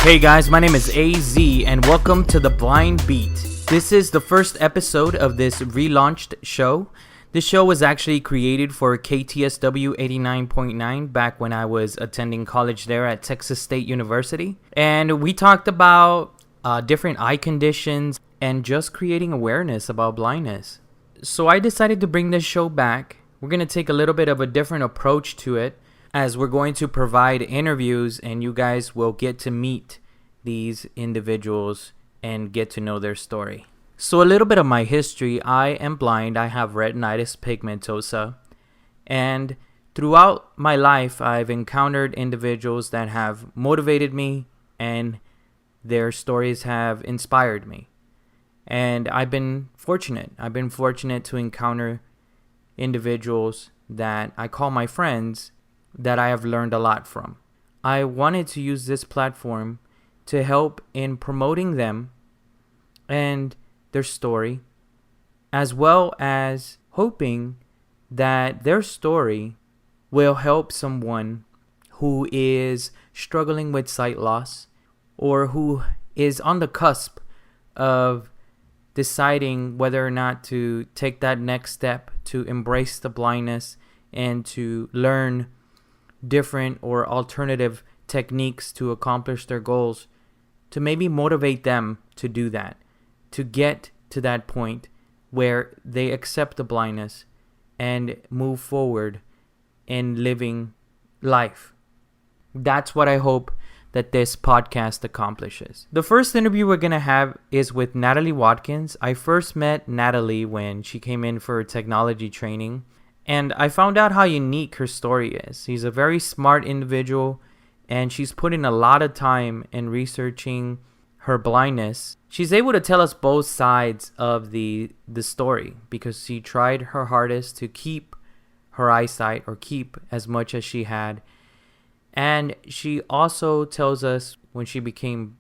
Hey guys, my name is AZ and welcome to The Blind Beat. This is the first episode of this relaunched show. This show was actually created for KTSW 89.9 back when I was attending college there at Texas State University. And we talked about different eye conditions and just creating awareness about blindness. So I decided to bring this show back. We're going to take a little bit of a different approach to it, as we're going to provide interviews and you guys will get to meet these individuals and get to know their story. So a little bit of my history. I am blind. I have retinitis pigmentosa. And throughout my life, I've encountered individuals that have motivated me and their stories have inspired me. And I've been fortunate. I've been fortunate to encounter individuals that I call my friends that I have learned a lot from. I wanted to use this platform to help in promoting them and their story, as well as hoping that their story will help someone who is struggling with sight loss or who is on the cusp of deciding whether or not to take that next step to embrace the blindness and to learn different or alternative techniques to accomplish their goals, to maybe motivate them to do that, to get to that point where they accept the blindness and move forward in living life. That's what I hope that this podcast accomplishes. The first interview we're going to have is with Natalie Watkins. I first met Natalie when she came in for technology training, and I found out how unique her story is. She's a very smart individual, and she's put in a lot of time in researching her blindness. She's able to tell us both sides of the story because she tried her hardest to keep her eyesight or keep as much as she had. And she also tells us when she became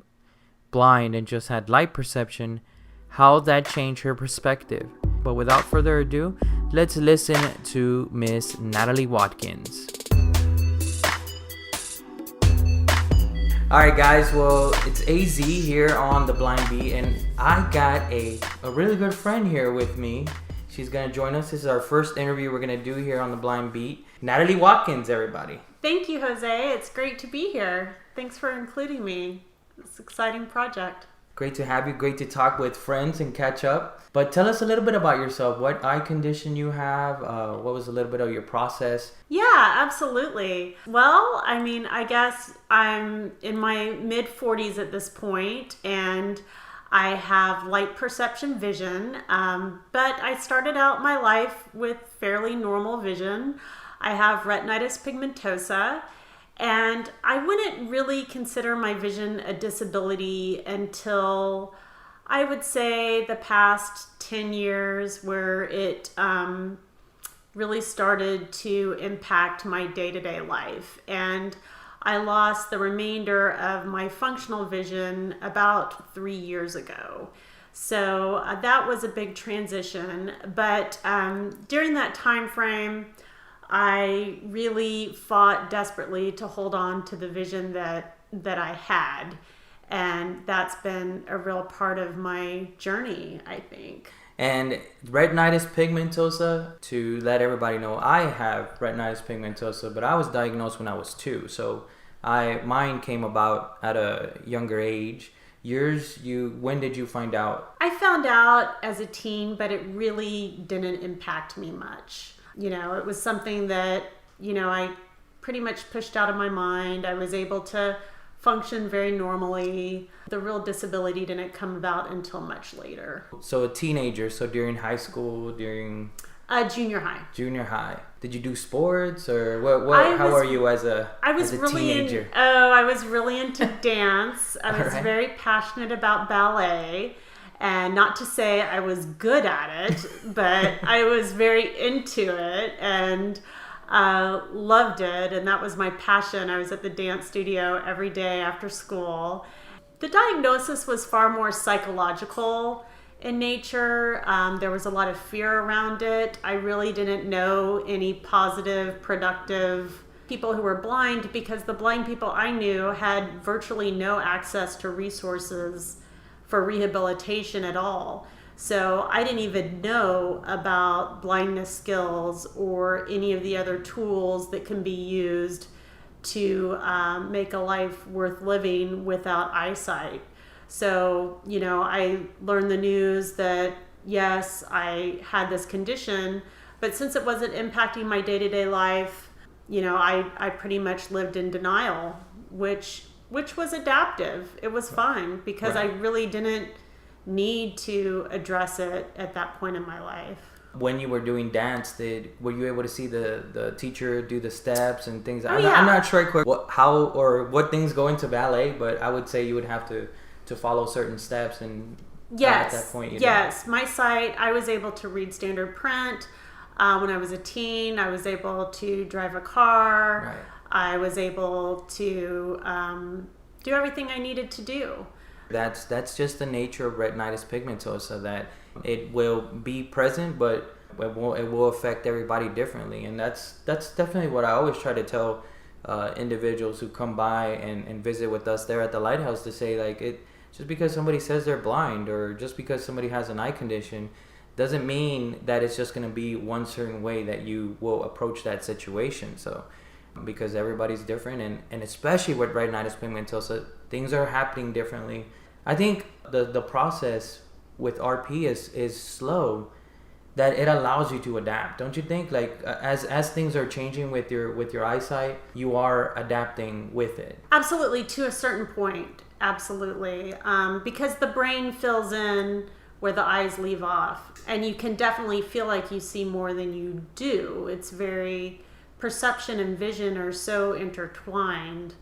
blind and just had light perception, how that changed her perspective. But without further ado, let's listen to Miss Natalie Watkins. Alright guys, well, it's AZ here on The Blind Beat, and I got a really good friend here with me. She's going to join us. This is our first interview we're going to do here on The Blind Beat. Natalie Watkins, everybody. Thank you, Jose. It's great to be here. Thanks for including me. It's an exciting project. Great to have you. Great to talk with friends and catch up. But tell us a little bit about yourself. What eye condition you have? What was a little bit of your process? Yeah, absolutely. Well, I guess I'm in my mid-40s at this point, and I have light perception vision. But I started out my life with fairly normal vision. I have retinitis pigmentosa. And I wouldn't really consider my vision a disability until I would say the past 10 years, where it really started to impact my day-to-day life. And I lost the remainder of my functional vision about 3 years ago. So that was a big transition. But during that time frame, I really fought desperately to hold on to the vision that I had. And that's been a real part of my journey, I think. And retinitis pigmentosa, to let everybody know, I have retinitis pigmentosa, but I was diagnosed when I was 2. So mine came about at a younger age. Yours, when did you find out? I found out as a teen, but it really didn't impact me much. It was something that, I pretty much pushed out of my mind. I was able to function very normally. The real disability didn't come about until much later. So a teenager, so during high school, during... Junior high. Junior high. Did you do sports or how are you as a teenager? I was really into dance. I was very passionate about ballet. And not to say I was good at it, but I was very into it and loved it. And that was my passion. I was at the dance studio every day after school. The diagnosis was far more psychological in nature. There was a lot of fear around it. I really didn't know any positive, productive people who were blind, because the blind people I knew had virtually no access to resources for rehabilitation at all. So I didn't even know about blindness skills or any of the other tools that can be used to make a life worth living without eyesight. So, I learned the news that, yes, I had this condition, but since it wasn't impacting my day-to-day life, I pretty much lived in denial, which was adaptive. It was fine because Right. I really didn't need to address it at that point in my life. When you were doing dance, were you able to see the teacher do the steps and things? Oh, yeah. I'm not sure what things go into ballet, but I would say you would have to follow certain steps and Yes. at that point. Yes. My sight, I was able to read standard print. When I was a teen, I was able to drive a car. Right. I was able to do everything I needed to do. That's just the nature of retinitis pigmentosa, that it will be present, but it will affect everybody differently. And that's definitely what I always try to tell individuals who come by and visit with us there at the Lighthouse, to say, like, just because somebody says they're blind or just because somebody has an eye condition doesn't mean that it's just going to be one certain way that you will approach that situation. So because everybody's different, and especially with retinitis pigmentosa, things are happening differently. I think the process with RP is slow, that it allows you to adapt. Don't you think? Like, as things are changing with your eyesight, you are adapting with it. Absolutely, to a certain point. Absolutely. Because the brain fills in where the eyes leave off. And you can definitely feel like you see more than you do. It's perception and vision are so intertwined.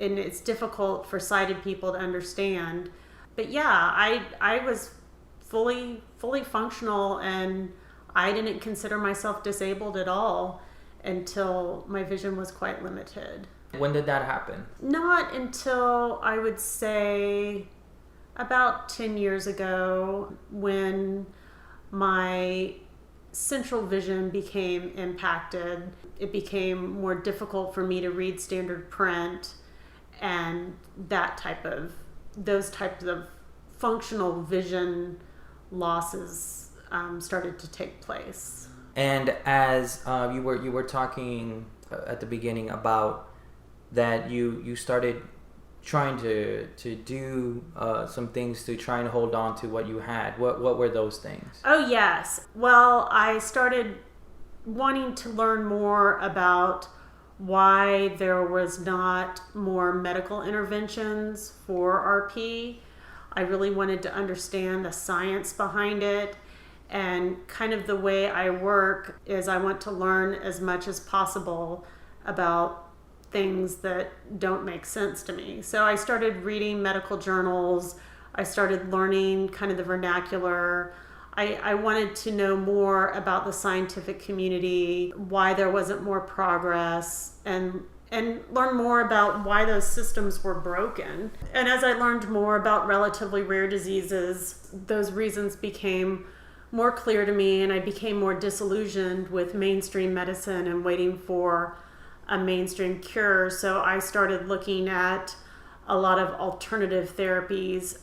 And it's difficult for sighted people to understand. But yeah, I was fully functional, and I didn't consider myself disabled at all until my vision was quite limited. When did that happen? Not until, I would say, about 10 years ago, when my central vision became impacted. It became more difficult for me to read standard print, and those types of functional vision losses started to take place. And as you were talking at the beginning about that, you started trying to do some things to try and hold on to what you had. What were those things? Oh, yes. Well, I started wanting to learn more about why there was not more medical interventions for RP. I really wanted to understand the science behind it. And kind of the way I work is I want to learn as much as possible about things that don't make sense to me. So I started reading medical journals. I started learning kind of the vernacular. I wanted to know more about the scientific community, why there wasn't more progress, and learn more about why those systems were broken. And as I learned more about relatively rare diseases, those reasons became more clear to me, and I became more disillusioned with mainstream medicine and waiting for a mainstream cure. So I started looking at a lot of alternative therapies.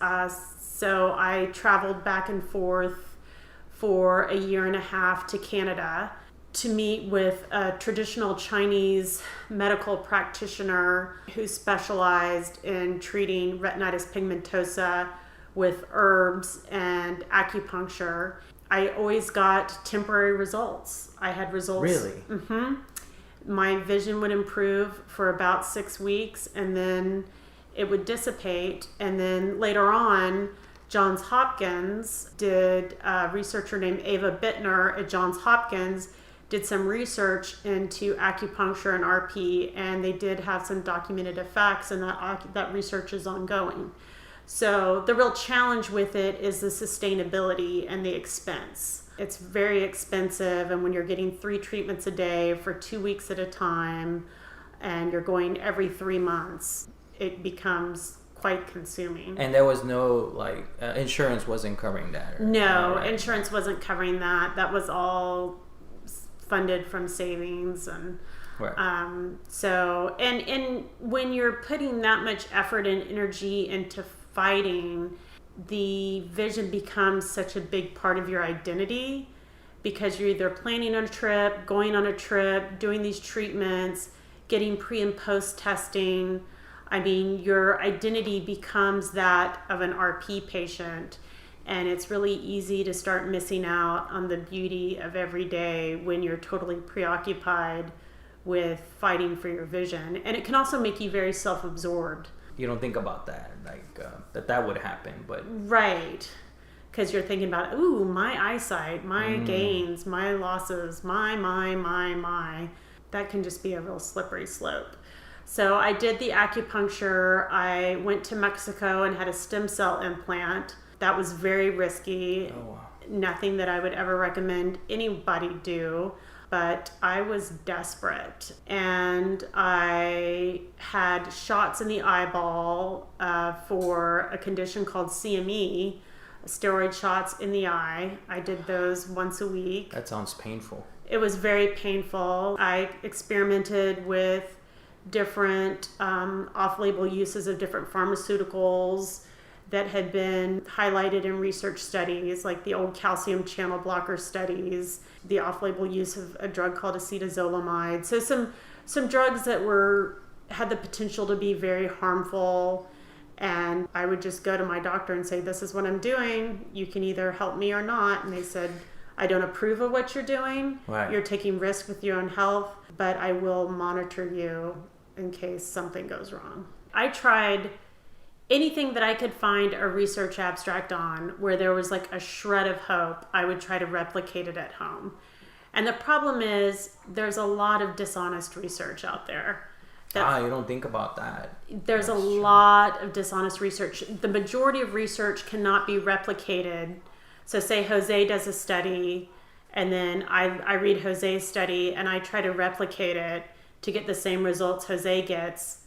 So I traveled back and forth for a year and a half to Canada to meet with a traditional Chinese medical practitioner who specialized in treating retinitis pigmentosa with herbs and acupuncture. I always got temporary results. I had results. Really? Mm-hmm. My vision would improve for about 6 weeks, and then it would dissipate. And then later on, Johns Hopkins a researcher named Ava Bittner at Johns Hopkins did some research into acupuncture and RP, and they did have some documented effects, and that research is ongoing. So the real challenge with it is the sustainability and the expense. It's very expensive, and when you're getting 3 treatments a day for 2 weeks at a time, and you're going every 3 months, it becomes quite consuming. And there was no insurance wasn't covering that? No, insurance wasn't covering that. That was all funded from savings, and Right. And when you're putting that much effort and energy into fighting, the vision becomes such a big part of your identity, because you're either planning on a trip, going on a trip, doing these treatments, getting pre and post testing. I mean, your identity becomes that of an RP patient, and it's really easy to start missing out on the beauty of every day when you're totally preoccupied with fighting for your vision. And it can also make you very self-absorbed. You don't think about that, that would happen, but... Right. Because you're thinking about, ooh, my eyesight, my gains, my losses, my. That can just be a real slippery slope. So I did the acupuncture. I went to Mexico and had a stem cell implant. That was very risky. Oh, wow. Nothing that I would ever recommend anybody do. But I was desperate. And I had shots in the eyeball for a condition called CME, steroid shots in the eye. I did those once a week. That sounds painful. It was very painful. I experimented with different off-label uses of different pharmaceuticals that had been highlighted in research studies, like the old calcium channel blocker studies, the off-label use of a drug called acetazolamide. So some drugs that had the potential to be very harmful. And I would just go to my doctor and say, this is what I'm doing. You can either help me or not. And they said, I don't approve of what you're doing. Right. You're taking risk with your own health, but I will monitor you in case something goes wrong. I tried anything that I could find a research abstract on where there was like a shred of hope. I would try to replicate it at home. And the problem is there's a lot of dishonest research out there. You don't think about that. There's a lot of dishonest research. The majority of research cannot be replicated. So say Jose does a study, and then I read Jose's study and I try to replicate it to get the same results Jose gets.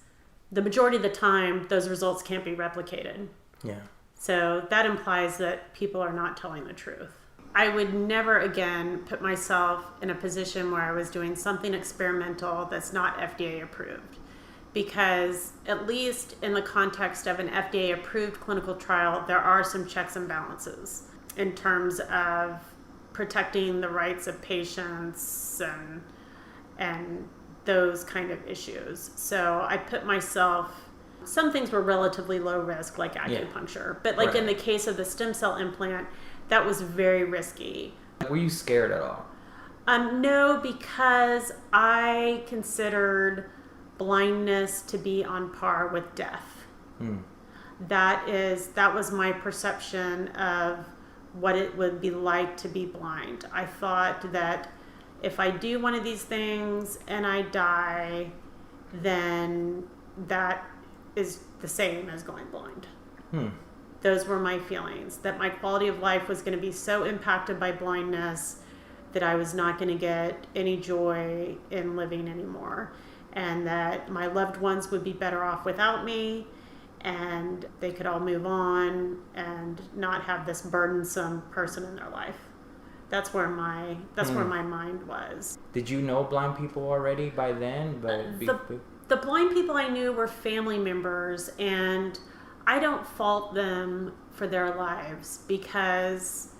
The majority of the time, those results can't be replicated. Yeah. So that implies that people are not telling the truth. I would never again put myself in a position where I was doing something experimental that's not FDA approved. Because at least in the context of an FDA approved clinical trial, there are some checks and balances in terms of protecting the rights of patients and those kind of issues. So I put myself, some things were relatively low risk, like acupuncture, but like in the case of the stem cell implant, that was very risky. Were you scared at all? No, because I considered blindness to be on par with death. That was my perception of what it would be like to be blind. I thought that if I do one of these things and I die, then that is the same as going blind. Those were my feelings, that my quality of life was going to be so impacted by blindness that I was not going to get any joy in living anymore, and that my loved ones would be better off without me, and they could all move on and not have this burdensome person in their life. That's where my mind was. Did you know blind people already by then? The blind people I knew were family members, and I don't fault them for their lives because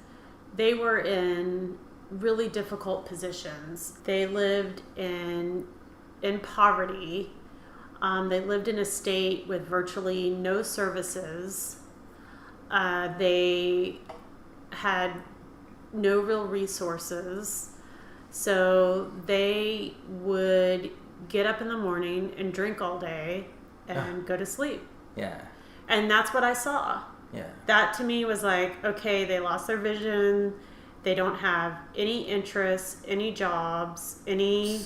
they were in really difficult positions. They lived in poverty. They lived in a state with virtually no services. They had no real resources. So they would get up in the morning and drink all day and go to sleep. Yeah. And that's what I saw. Yeah. That to me was like, okay, they lost their vision. They don't have any interests, any jobs, any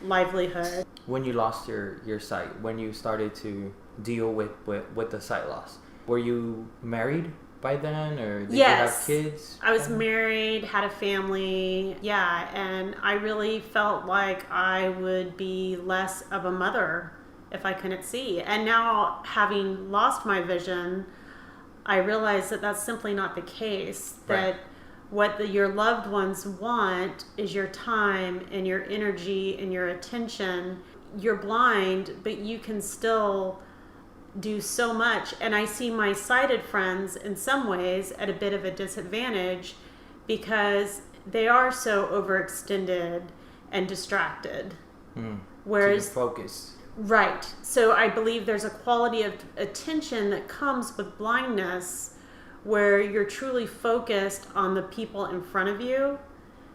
livelihood. When you lost your sight, when you started to deal with the sight loss, were you married by then, or did you have kids? I was married, had a family, and I really felt like I would be less of a mother if I couldn't see. And now, having lost my vision, I realize that that's simply not the case. That your loved ones want is your time and your energy and your attention. You're blind, but you can still do so much. And I see my sighted friends in some ways at a bit of a disadvantage because they are so overextended and distracted. Whereas focus. Right. So I believe there's a quality of attention that comes with blindness where you're truly focused on the people in front of you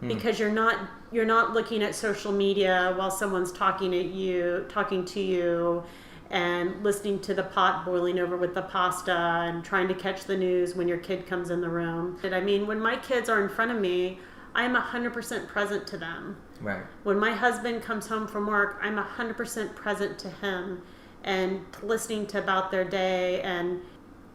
because you're not looking at social media while someone's talking to you and listening to the pot boiling over with the pasta and trying to catch the news when your kid comes in the room. I mean, when my kids are in front of me, I'm 100% present to them. Right. When my husband comes home from work, I'm 100% present to him and listening to about their day. And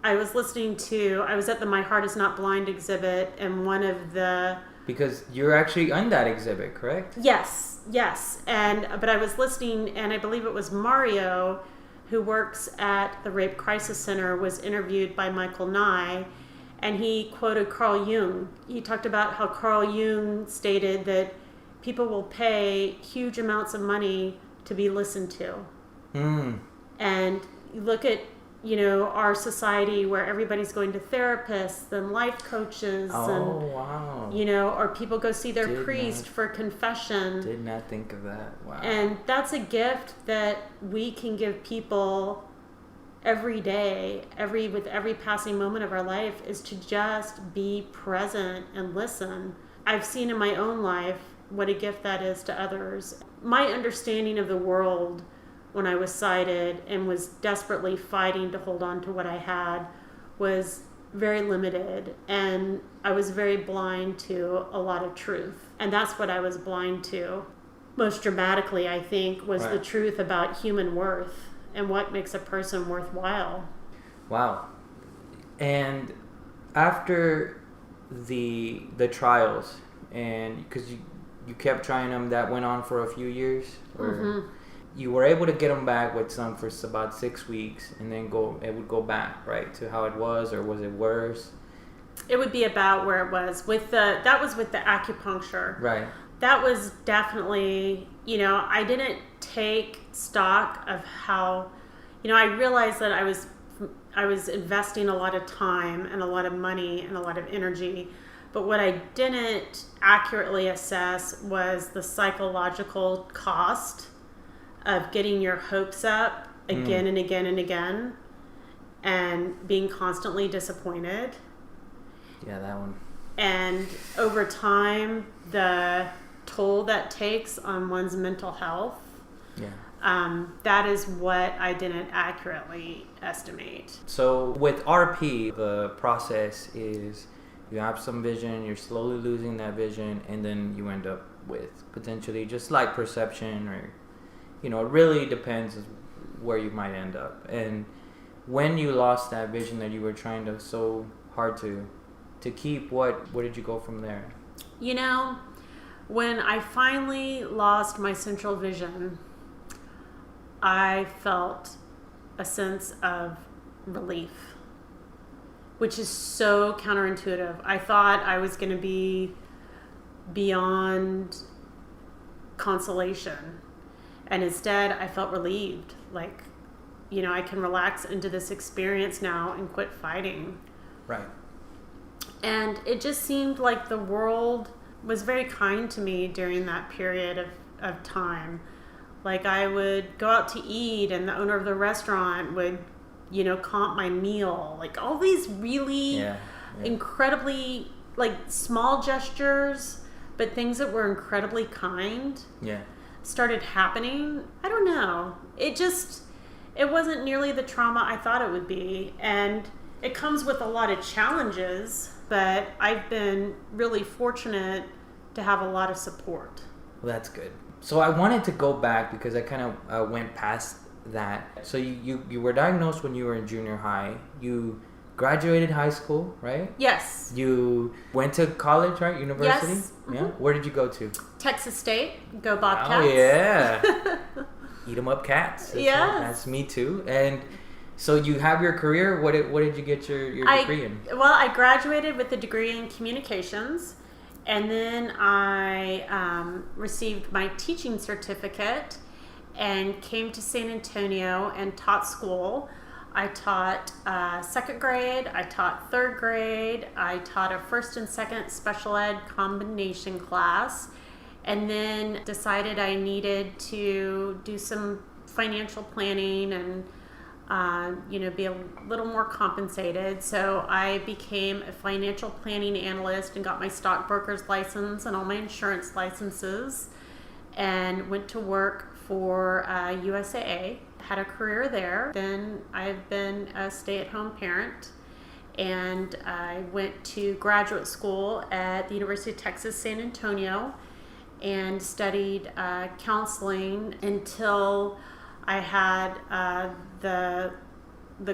I was at the My Heart Is Not Blind exhibit, and one of the... Because you're actually on that exhibit, correct? Yes. But I was listening, and I believe it was Mario, who works at the Rape Crisis Center, was interviewed by Michael Nye, and he quoted Carl Jung. He talked about how Carl Jung stated that people will pay huge amounts of money to be listened to. And you look at, our society where everybody's going to therapists and life coaches wow. Or people go see their priest for confession. Did not think of that. Wow. And that's a gift that we can give people every day, with every passing moment of our life, is to just be present and listen. I've seen in my own life what a gift that is to others. My understanding of the world when I was sighted and was desperately fighting to hold on to what I had was very limited, and I was very blind to a lot of truth. And that's what I was blind to. Most dramatically, I think, was the truth about human worth and what makes a person worthwhile. Wow. And after the trials, and because you kept trying them, that went on for a few years, or you were able to get them back with some for about 6 weeks, and then it would go back, right, to how it was, or was it worse? It would be about where it was. That was with the acupuncture. Right. That was definitely, I didn't take stock of how, I realized that I was investing a lot of time and a lot of money and a lot of energy. But what I didn't accurately assess was the psychological cost of getting your hopes up again and again and again and being constantly disappointed. Yeah, that one. And over time, the toll that takes on one's mental health. Yeah. That is what I didn't accurately estimate. So with RP, the process is you have some vision, you're slowly losing that vision, and then you end up with potentially just light perception, or, it really depends where you might end up. And when you lost that vision that you were trying to so hard to keep, what did you go from there? When I finally lost my central vision, I felt a sense of relief, which is so counterintuitive. I thought I was going to be beyond consolation, and instead I felt relieved. Like, I can relax into this experience now and quit fighting. Right. And it just seemed like the world was very kind to me during that period of time. Like, I would go out to eat, and the owner of the restaurant would, comp my meal. Like, all these really incredibly, small gestures, but things that were incredibly kind started happening. I don't know. It wasn't nearly the trauma I thought it would be. And it comes with a lot of challenges, but I've been really fortunate to have a lot of support. Well, that's good. So I wanted to go back because I kind of went past that. So you were diagnosed when you were in junior high. You graduated high school, right? Yes. You went to college, right? University? Yes. Mm-hmm. Yeah. Where did you go to? Texas State. Go Bobcats. Oh, yeah. Eat 'em up cats. Yes. That's me too. And So you have your career. What did you get your degree in? Well, I graduated with a degree in communications, and then I received my teaching certificate and came to San Antonio and taught school. I taught second grade, I taught third grade, I taught a first and second special ed combination class, and then decided I needed to do some financial planning and be a little more compensated. So I became a financial planning analyst and got my stockbroker's license and all my insurance licenses, and went to work for USAA. Had a career there. Then I've been a stay-at-home parent, and I went to graduate school at the University of Texas, San Antonio, and studied counseling until I had the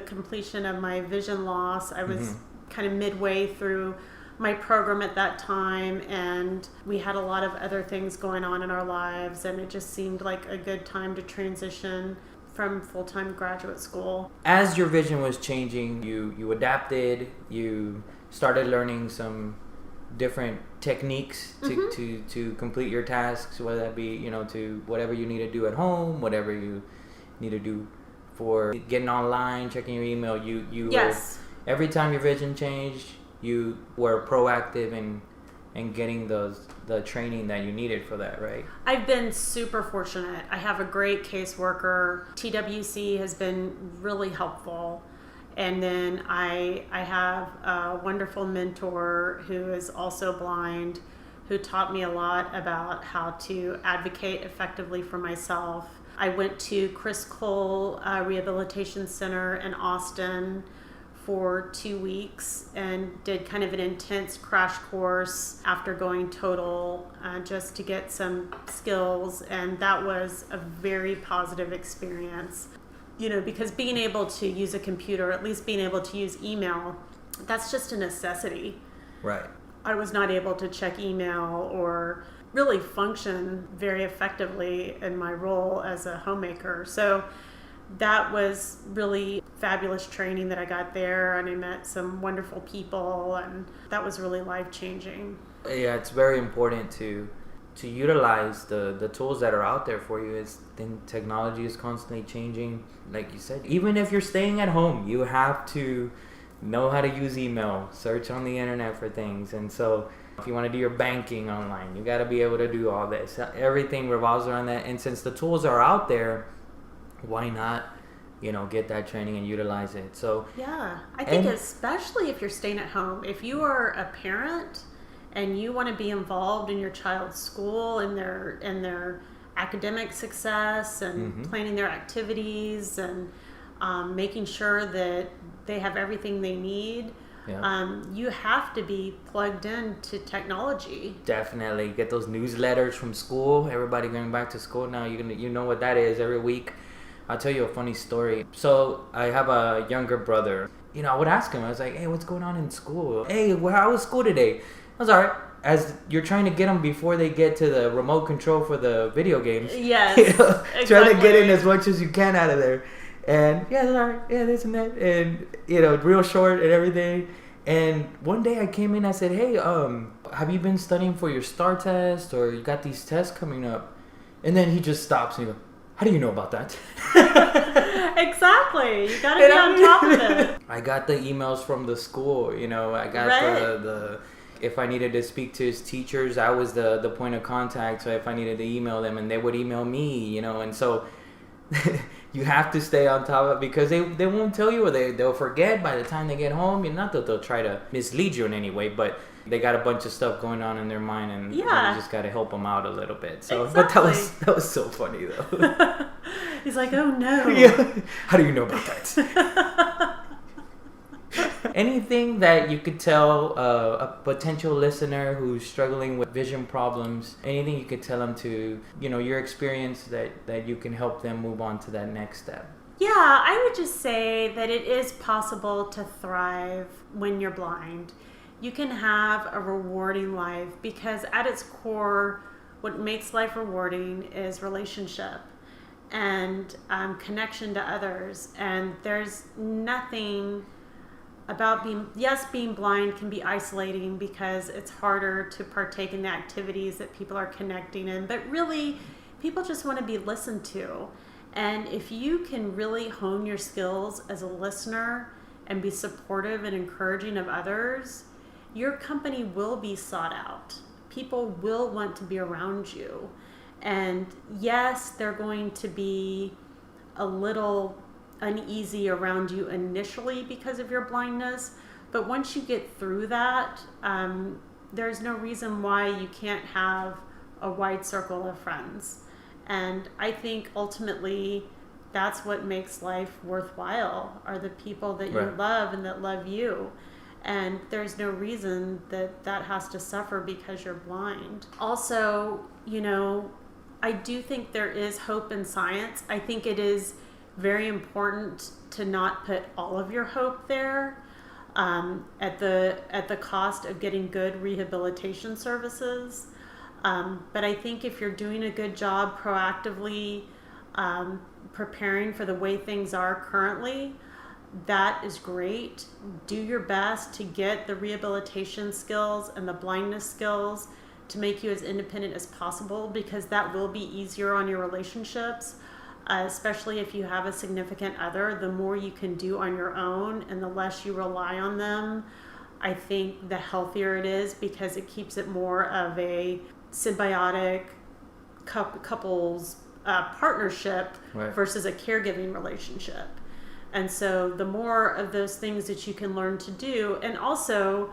completion of my vision loss. I was kind of midway through my program at that time, and we had a lot of other things going on in our lives, and it just seemed like a good time to transition from full-time graduate school. As your vision was changing, you adapted, you started learning some different techniques to complete your tasks, whether that be, to whatever you need to do at home, whatever you need to do for getting online, checking your email. You Yes. Every time your vision changed, you were proactive in getting the training that you needed for that, right? I've been super fortunate. I have a great caseworker. TWC has been really helpful. And then I have a wonderful mentor who is also blind, who taught me a lot about how to advocate effectively for myself. I went to Chris Cole Rehabilitation Center in Austin for 2 weeks and did kind of an intense crash course after going total, just to get some skills, and that was a very positive experience. Because being able to use a computer, at least being able to use email, that's just a necessity. Right. I was not able to check email or really function very effectively in my role as a homemaker. So that was really fabulous training that I got there, and I met some wonderful people, and that was really life-changing. Yeah, it's very important to utilize the tools that are out there for you. Technology is constantly changing. Like you said, even if you're staying at home, you have to know how to use email, search on the internet for things. And so if you want to do your banking online, you got to be able to do all this. Everything revolves around that. And since the tools are out there, why not, get that training and utilize it? So yeah, I think especially if you're staying at home, if you are a parent and you want to be involved in your child's school and their academic success and planning their activities and making sure that they have everything they need, you have to be plugged into technology. Definitely. Get those newsletters from school. Everybody going back to school now. You know what that is every week. I'll tell you a funny story. So I have a younger brother. I would ask him, I was like, hey, what's going on in school? Hey, how was school today? I was all right. As you're trying to get them before they get to the remote control for the video games. Yes, exactly. Trying to get in as much as you can out of there. And yeah, all right, yeah, this and that. And, real short and everything. And one day I came in, I said, hey, have you been studying for your STAR test, or you got these tests coming up? And then he just stops and he goes, how do you know about that? Exactly. You got to be on top of it. I got the emails from the school, I got the if I needed to speak to his teachers, I was the point of contact. So if I needed to email them, and they would email me, and so you have to stay on top of it, because they won't tell you, or they'll forget by the time they get home. Not that they'll try to mislead you in any way, but they got a bunch of stuff going on in their mind, and you just got to help them out a little bit. So, exactly. But that was so funny though. He's like, oh no. Yeah. How do you know about that? Anything that you could tell a potential listener who's struggling with vision problems, anything you could tell them to, your experience that you can help them move on to that next step? Yeah, I would just say that it is possible to thrive when you're blind. You can have a rewarding life, because at its core, what makes life rewarding is relationship. and connection to others. And there's nothing about being blind can be isolating because it's harder to partake in the activities that people are connecting in, but really people just want to be listened to. And if you can really hone your skills as a listener and be supportive and encouraging of others, your company will be sought out. People will want to be around you. And yes, they're going to be a little uneasy around you initially because of your blindness, but once you get through that, there's no reason why you can't have a wide circle of friends. And I think ultimately that's what makes life worthwhile, are the people that you love and that love you. And there's no reason that that has to suffer because you're blind. Also, I do think there is hope in science. I think it is very important to not put all of your hope there at the cost of getting good rehabilitation services. But I think if you're doing a good job proactively preparing for the way things are currently, that is great. Do your best to get the rehabilitation skills and the blindness skills to make you as independent as possible, because that will be easier on your relationships. Especially if you have a significant other, the more you can do on your own and the less you rely on them, I think the healthier it is, because it keeps it more of a symbiotic couples partnership versus a caregiving relationship. And so the more of those things that you can learn to do, and also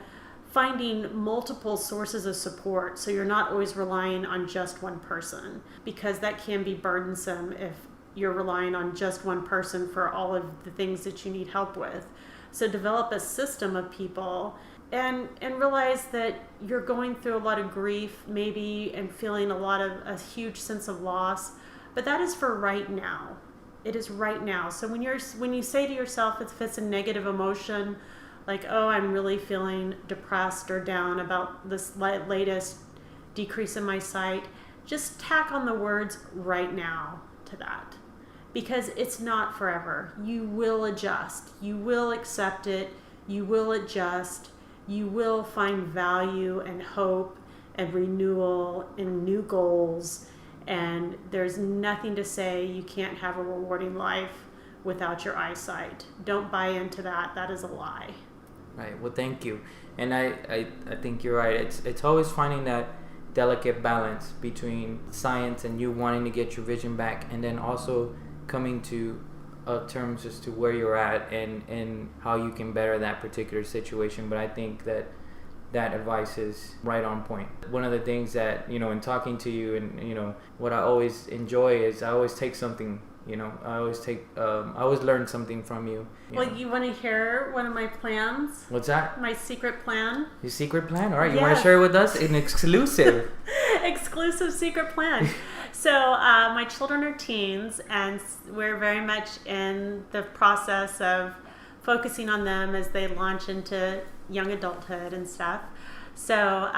finding multiple sources of support, so you're not always relying on just one person, because that can be burdensome if you're relying on just one person for all of the things that you need help with. So develop a system of people and realize that you're going through a lot of grief maybe and feeling a huge sense of loss, but that is for right now. It is right now. So when you say to yourself, if it's a negative emotion, like, oh, I'm really feeling depressed or down about this latest decrease in my sight, just tack on the words right now to that, because it's not forever. You will adjust. You will accept it. You will adjust. You will find value and hope and renewal and new goals. And there's nothing to say you can't have a rewarding life without your eyesight. Don't buy into that. That is a lie. Right. Well, thank you. And I think you're right. It's always finding that delicate balance between science and you wanting to get your vision back, and then also coming to terms as to where you're at and how you can better that particular situation. But I think that advice is right on point. One of the things that, in talking to you and, what I always enjoy is I always take something, I always learn something from you. Well, you want to hear one of my plans? What's that? My secret plan. Your secret plan? All right. You Yes. want to share it with us? An exclusive. Exclusive secret plan. So my children are teens, and we're very much in the process of focusing on them as they launch into young adulthood and stuff. So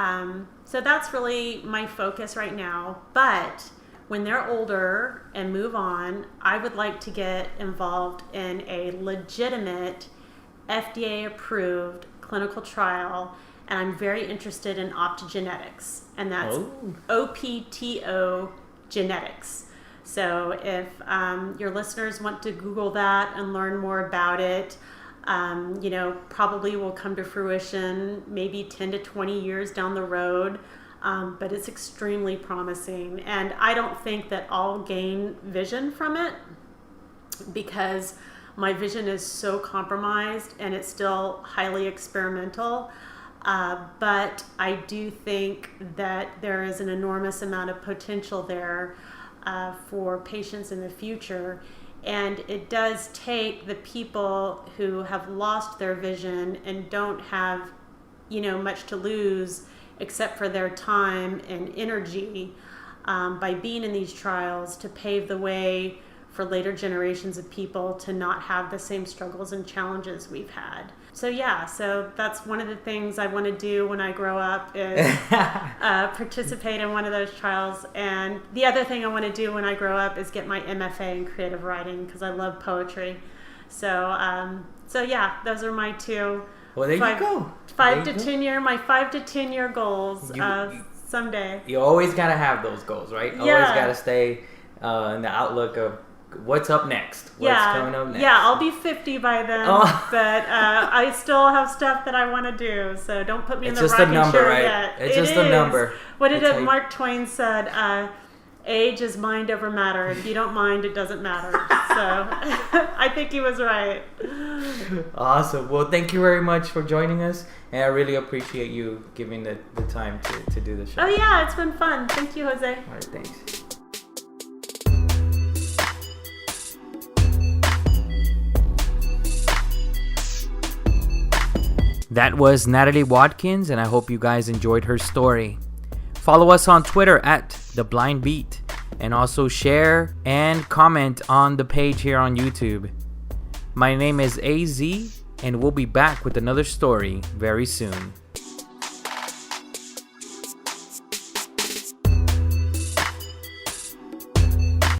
that's really my focus right now. But when they're older and move on, I would like to get involved in a legitimate FDA-approved clinical trial, and I'm very interested in optogenetics, and that's OPTO genetics. So if your listeners want to Google that and learn more about it, probably will come to fruition maybe 10 to 20 years down the road. But it's extremely promising. And I don't think that I'll gain vision from it, because my vision is so compromised and it's still highly experimental. But I do think that there is an enormous amount of potential there for patients in the future. And it does take the people who have lost their vision and don't have, much to lose except for their time and energy, by being in these trials, to pave the way for later generations of people to not have the same struggles and challenges we've had. So yeah, so that's one of the things I want to do when I grow up is participate in one of those trials. And the other thing I want to do when I grow up is get my MFA in creative writing because I love poetry. So yeah, those are my two. Well, there you go. 5 to 10 year goals. Someday. You always gotta have those goals, right? Yeah. Always gotta stay in the outlook of what's up next. What's coming up next? Yeah, I'll be 50 by then, but I still have stuff that I want to do. So don't put me in the rocking chair yet. It's just a number. What did Mark Twain said? Age is mind over matter. If you don't mind, it doesn't matter. So I think he was right. Awesome. Well, thank you very much for joining us. And I really appreciate you giving the time to do the show. Oh, yeah. It's been fun. Thank you, Jose. All right. Thanks. That was Natalie Watkins, and I hope you guys enjoyed her story. Follow us on Twitter at The Blind Beat, and also share and comment on the page here on YouTube. My name is AZ, and we'll be back with another story very soon.